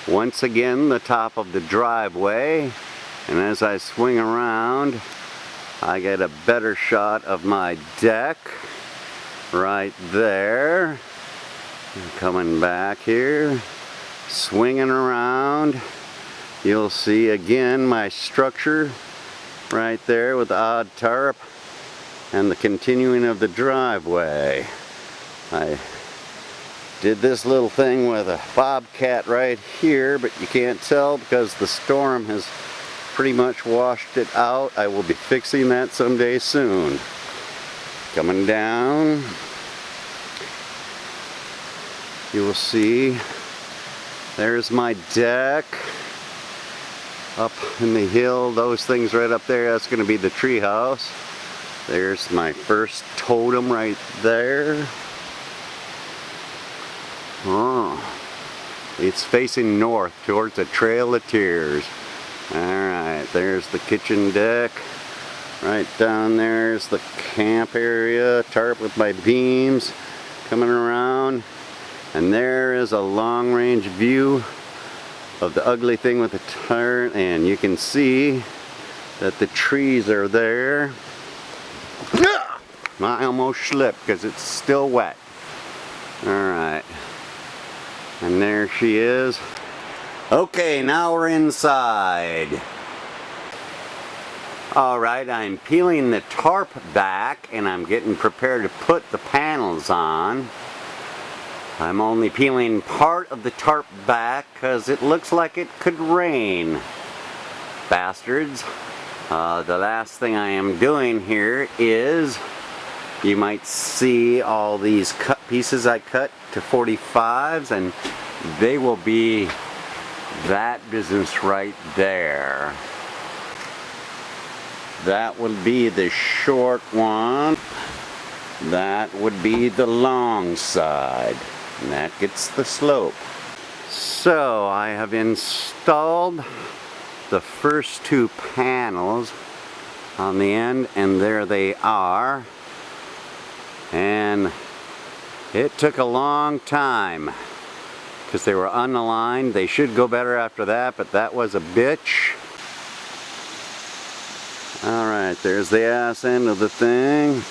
once again the top of the driveway, and as I swing around I get a better shot of my deck right there. Coming back here, swinging around, you'll see again my structure right there with the odd tarp and the continuing of the driveway. I did this little thing with a bobcat right here, but you can't tell because the storm has pretty much washed it out. I will be fixing that someday soon. Coming down, you will see there's my deck up in the hill. Those things right up there, that's going to be the tree house. There's my first totem right there. Oh, it's facing north towards the Trail of Tears. Alright, there's the kitchen deck. Right down there's the camp area, tarp with my beams coming around. And there is a long-range view of the ugly thing with the tarp, and you can see that the trees are there. I almost slipped because it's still wet. Alright. And there she is. Okay, now we're inside. Alright, I'm peeling the tarp back and I'm getting prepared to put the panels on. I'm only peeling part of the tarp back because it looks like it could rain. Bastards. The last thing I am doing here is, you might see all these cut pieces I cut to 45s, and they will be that business right there. That would be the short one. That would be the long side. And that gets the slope. So I have installed the first two panels on the end, and there they are. And it took a long time because they were unaligned. They should go better after that, but that was a bitch. Alright, there's the ass end of the thing.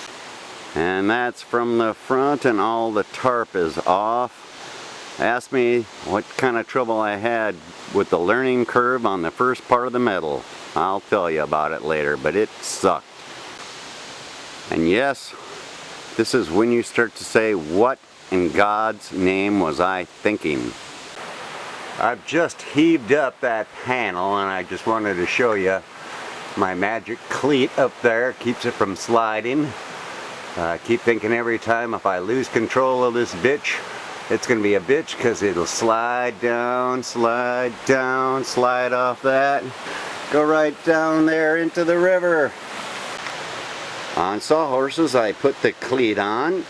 And that's from the front, and all the tarp is off. Ask me what kind of trouble I had with the learning curve on the first part of the metal. I'll tell you about it later, but it sucked. And yes, this is when you start to say, what in God's name was I thinking? I've just heaved up that panel, and I just wanted to show you my magic cleat up there. Keeps it from sliding. I keep thinking every time if I lose control of this bitch, it's going to be a bitch because it'll slide down, slide off that, go right down there into the river. On sawhorses, I put the cleat on,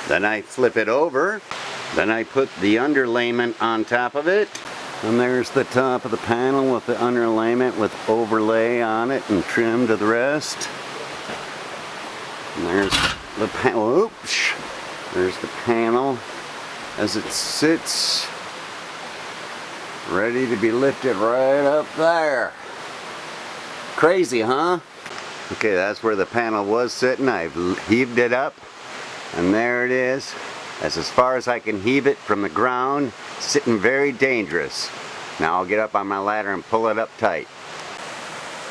then I flip it over, then I put the underlayment on top of it, and there's the top of the panel with the underlayment with overlay on it and trim to the rest. And there's the panel. Oops! There's the panel as it sits, ready to be lifted right up there. Crazy, huh? Okay, that's where the panel was sitting. I've heaved it up, and there it is. That's as far as I can heave it from the ground, sitting very dangerous. Now I'll get up on my ladder and pull it up tight.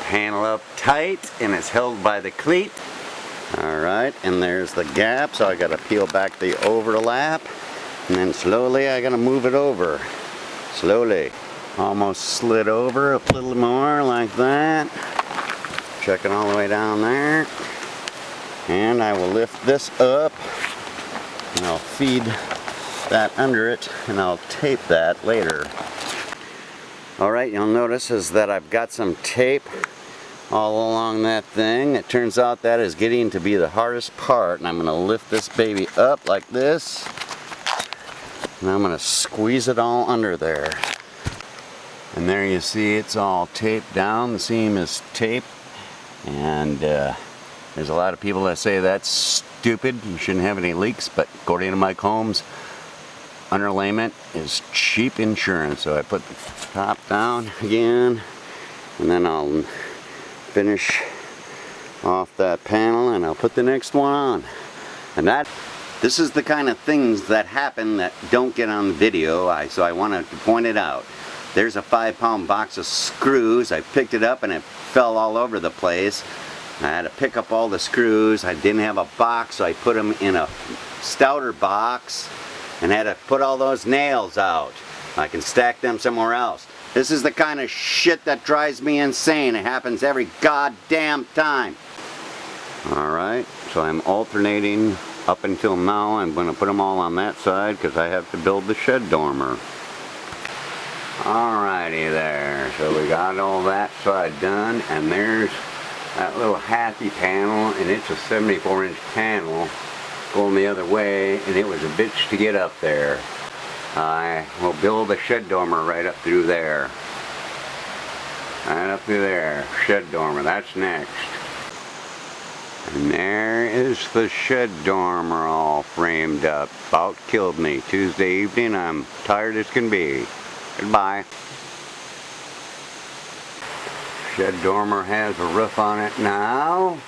Panel up tight, and it's held by the cleat. Alright, and there's the gap, so I gotta peel back the overlap, and then slowly I gotta move it over. Slowly. Almost slid over a little more like that. Check it all the way down there. And I will lift this up, and I'll feed that under it, and I'll tape that later. Alright, you'll notice is that I've got some tape all along that thing. It turns out that is getting to be the hardest part, and I'm going to lift this baby up like this, and I'm going to squeeze it all under there. And there you see it's all taped down. The seam is taped, and there's a lot of people that say that's stupid, you shouldn't have any leaks, but according to Mike Holmes, underlayment is cheap insurance. So I put the top down again, and then I'll finish off that panel and I'll put the next one on. And this is the kind of things that happen that don't get on the video, so I wanted to point it out. There's a 5-pound box of screws. I picked it up and it fell all over the place. I had to pick up all the screws. I didn't have a box, so I put them in a stouter box and had to put all those nails out. I can stack them somewhere else. This is the kind of shit that drives me insane. It happens every goddamn time. Alright, so I'm alternating up until now. I'm going to put them all on that side because I have to build the shed dormer. Alrighty there, so we got all that side done, and there's that little hathy panel, and it's a 74-inch panel going the other way, and it was a bitch to get up there. I will build a shed dormer right up through there. Right up through there, shed dormer, that's next. And there is the shed dormer all framed up. About killed me Tuesday evening. I'm tired as can be. Goodbye. Shed dormer has a roof on it now.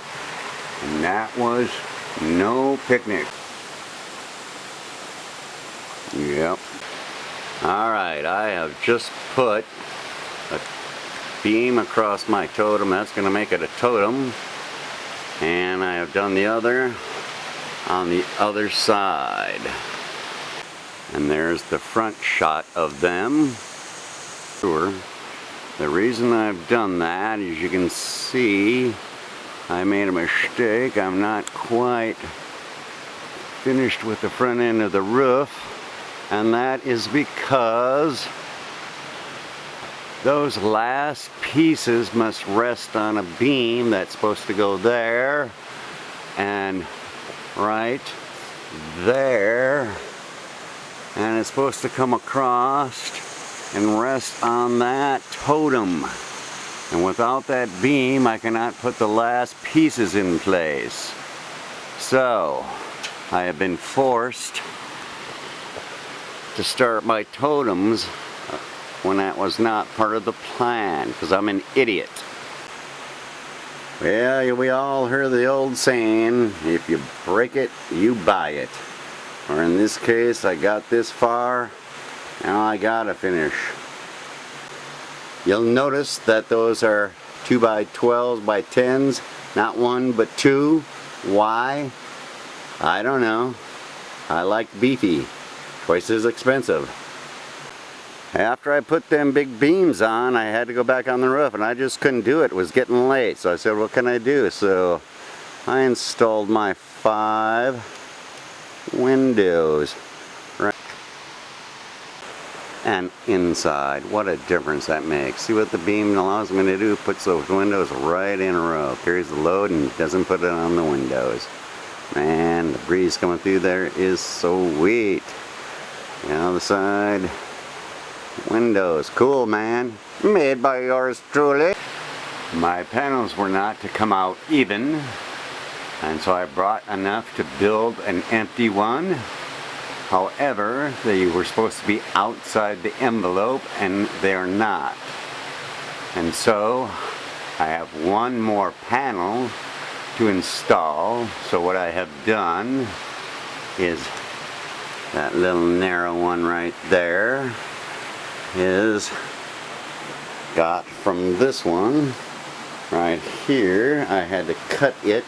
And that was no picnic. Yep. Alright, I have just put a beam across my totem. That's going to make it a totem. And I have done the other on the other side. And there's the front shot of them. Sure. The reason I've done that, as you can see, I made a mistake. I'm not quite finished with the front end of the roof. And that is because those last pieces must rest on a beam that's supposed to go there and right there, and it's supposed to come across and rest on that totem. And without that beam, I cannot put the last pieces in place. So I have been forced to start my totems when that was not part of the plan, because I'm an idiot. Well, we all heard the old saying, if you break it, you buy it. Or in this case, I got this far, now I gotta finish. You'll notice that those are 2x12s by 10s, not 1 but 2. Why? I don't know. I like beefy. Twice as expensive. After I put them big beams on, I had to go back on the roof, and I just couldn't do it. It was getting late, so I said, what can I do? So I installed my 5 windows. Right. And inside, what a difference that makes. See what the beam allows me to do? Puts those windows right in a row. Carries the load and doesn't put it on the windows. Man, the breeze coming through there is so sweet. The other side. Windows, cool, man. Made by yours truly. My panels were not to come out even, and so I brought enough to build an empty one. However, they were supposed to be outside the envelope, and they're not. And so I have one more panel to install. So what I have done is that little narrow one right there is got from this one right here. I had to cut it,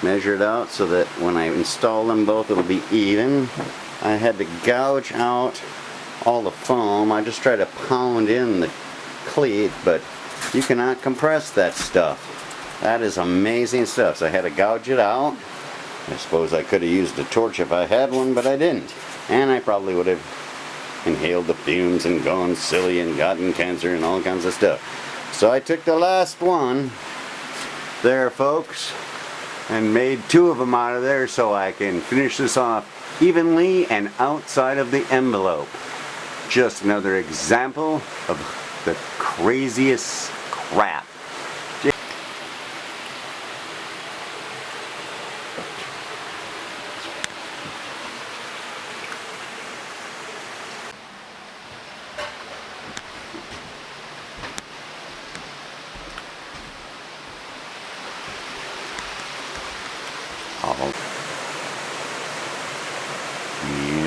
measure it out so that when I install them both it'll be even. I had to gouge out all the foam. I just try to pound in the cleat, but you cannot compress that stuff. That is amazing stuff. So I had to gouge it out. I suppose I could have used a torch if I had one, but I didn't. And I probably would have inhaled the fumes and gone silly and gotten cancer and all kinds of stuff. So I took the last one there, folks, and made 2 of them out of there so I can finish this off evenly and outside of the envelope. Just another example of the craziest crap.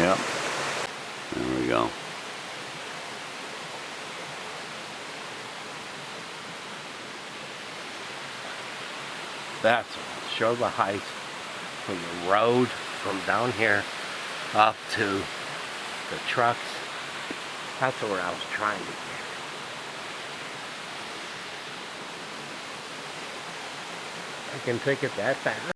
Yep. There we go. That's show the height from the road from down here up to the trucks. That's where I was trying to get. I can take it that fast.